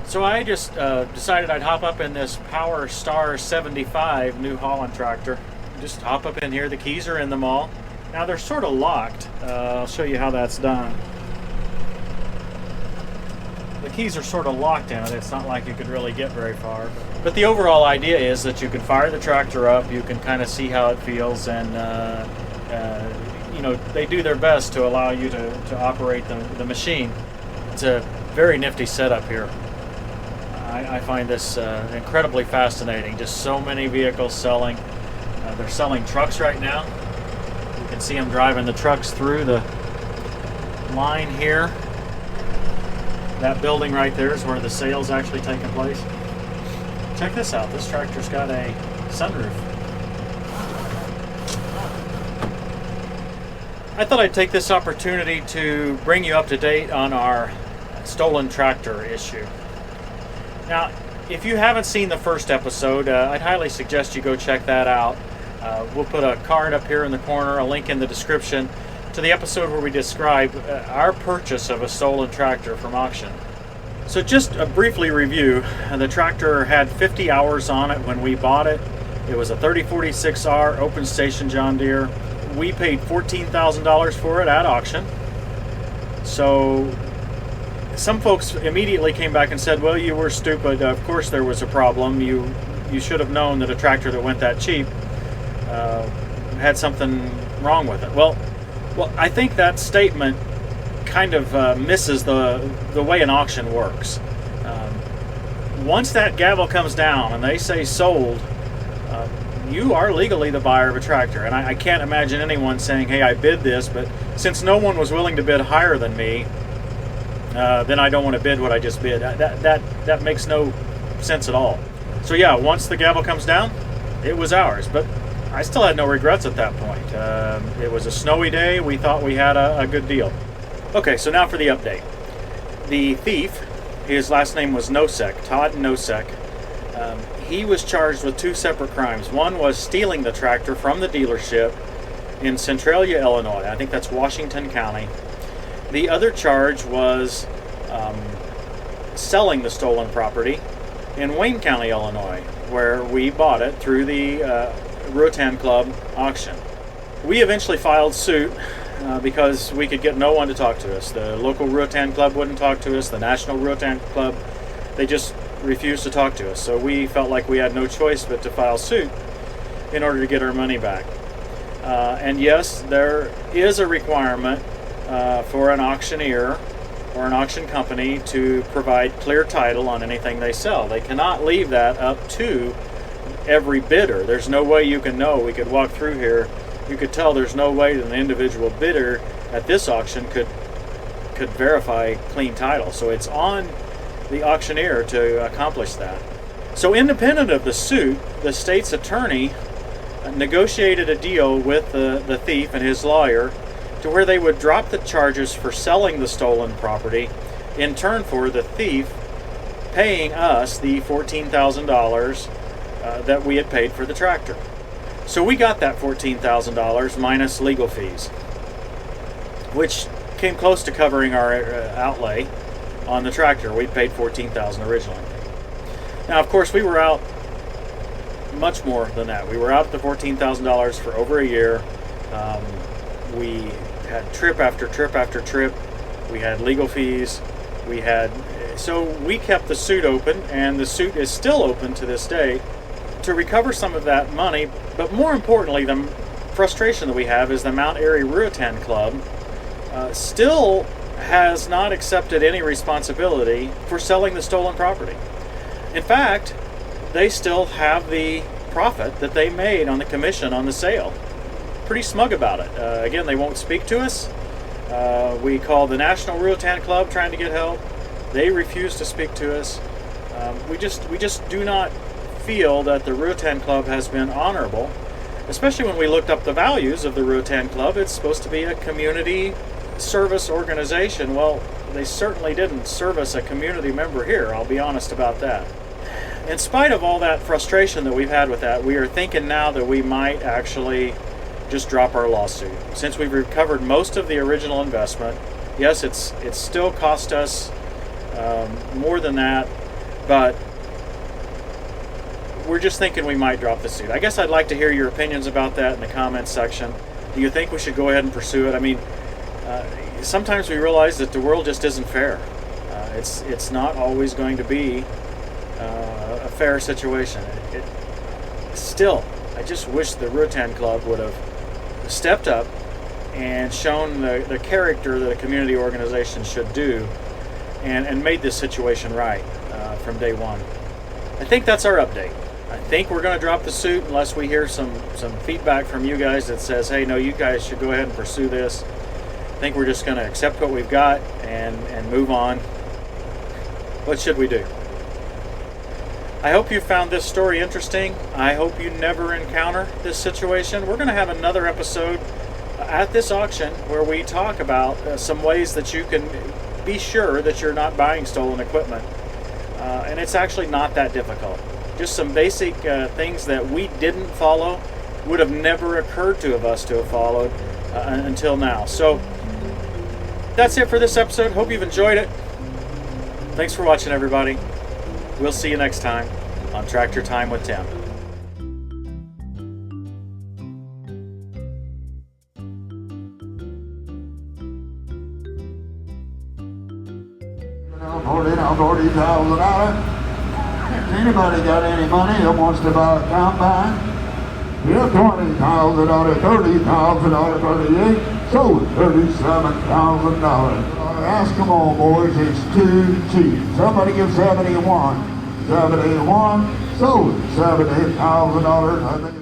So I just decided I'd hop up in this Power Star 75 New Holland tractor. Just hop up in here. The keys are in them all. Now they're sort of locked. I'll show you how that's done. The keys are sort of locked in it. It's not like you could really get very far. But the overall idea is that you can fire the tractor up. You can kind of see how it feels, and you know, they do their best to allow you to operate the machine. It's a very nifty setup here. I find this incredibly fascinating. Just so many vehicles selling. They're selling trucks right now. You can see them driving the trucks through the line here. That building right there is where the sale's actually taking place. Check this out. This tractor's got a sunroof. I thought I'd take this opportunity to bring you up to date on our stolen tractor issue. Now, if you haven't seen the first episode, I'd highly suggest you go check that out. We'll put a card up here in the corner, a link in the description to the episode where we describe our purchase of a stolen tractor from auction. So just a briefly review, the tractor had 50 hours on it when we bought it. It was a 3046R open station John Deere. We paid $14,000 for it at auction. So some folks immediately came back and said, well, you were stupid. Of course there was a problem. You should have known that a tractor that went that cheap had something wrong with it. Well, I think that statement kind of misses the way an auction works. Once that gavel comes down and they say sold, you are legally the buyer of a tractor. And I can't imagine anyone saying, hey, I bid this, but since no one was willing to bid higher than me, then I don't want to bid what I just bid. That makes no sense at all. So yeah, once the gavel comes down, it was ours. But I still had no regrets at that point. It was a snowy day. We thought we had a good deal. Okay, so now for the update. The thief, his last name was Nosek, Todd Nosek. He was charged with two separate crimes. One was stealing the tractor from the dealership in Centralia, Illinois. I think that's Washington County. The other charge was selling the stolen property in Wayne County, Illinois, where we bought it through the Rutan Club auction. We eventually filed suit because we could get no one to talk to us. The local Rutan Club wouldn't talk to us. The National Rutan Club, they just refused to talk to us. So we felt like we had no choice but to file suit in order to get our money back. And yes, there is a requirement for an auctioneer or an auction company to provide clear title on anything they sell. They cannot leave that up to every bidder. There's no way you can know. We could walk through here. You could tell there's no way that an individual bidder at this auction could verify clean title. So it's on the auctioneer to accomplish that. So independent of the suit, the state's attorney negotiated a deal with the thief and his lawyer to where they would drop the charges for selling the stolen property in turn for the thief paying us the $14,000 that we had paid for the tractor. So we got that $14,000 minus legal fees, which came close to covering our outlay on the tractor. We paid $14,000 originally. Now, of course, we were out much more than that. We were out at the $14,000 for over a year. We had trip after trip after trip. We had legal fees. So we kept the suit open, and the suit is still open to this day to recover some of that money. But more importantly, the frustration that we have is the Mount Airy Rutan Club still has not accepted any responsibility for selling the stolen property. In fact, they still have the profit that they made on the commission on the sale. Pretty smug about it. Again, they won't speak to us. We called the National Rutan Club trying to get help. They refuse to speak to us. We just do not feel that the Rutan Club has been honorable, especially when we looked up the values of the Rutan Club. It's supposed to be a community service organization. Well, they certainly didn't service a community member here. I'll be honest about that. In spite of all that frustration that we've had with that, we are thinking now that we might actually just drop our lawsuit. Since we've recovered most of the original investment, yes, it's still cost us more than that, but we're just thinking we might drop the suit. I guess I'd like to hear your opinions about that in the comments section. Do you think we should go ahead and pursue it? I mean, sometimes we realize that the world just isn't fair. It's not always going to be a fair situation. Still, I just wish the Rutan Club would have stepped up and shown the character that a community organization should do, and made this situation right from day one. I think that's our update. I think we're going to drop the suit unless we hear some feedback from you guys that says, hey, no, you guys should go ahead and pursue this. I think we're just going to accept what we've got and move on. What should we do? I hope you found this story interesting. I hope you never encounter this situation. We're going to have another episode at this auction where we talk about some ways that you can be sure that you're not buying stolen equipment. And it's actually not that difficult. Just some basic things that we didn't follow, would have never occurred to us to have followed until now. So that's it for this episode. Hope you've enjoyed it. Thanks for watching, everybody. We'll see you next time on Tractor Time with Tim. $40,000. Anybody got any money that wants to buy a combine? Yeah, $20,000, $30,000, $38,000, sold $37,000. Ask them all, boys, it's too cheap. Somebody give 71. 71, sold $78,000. I think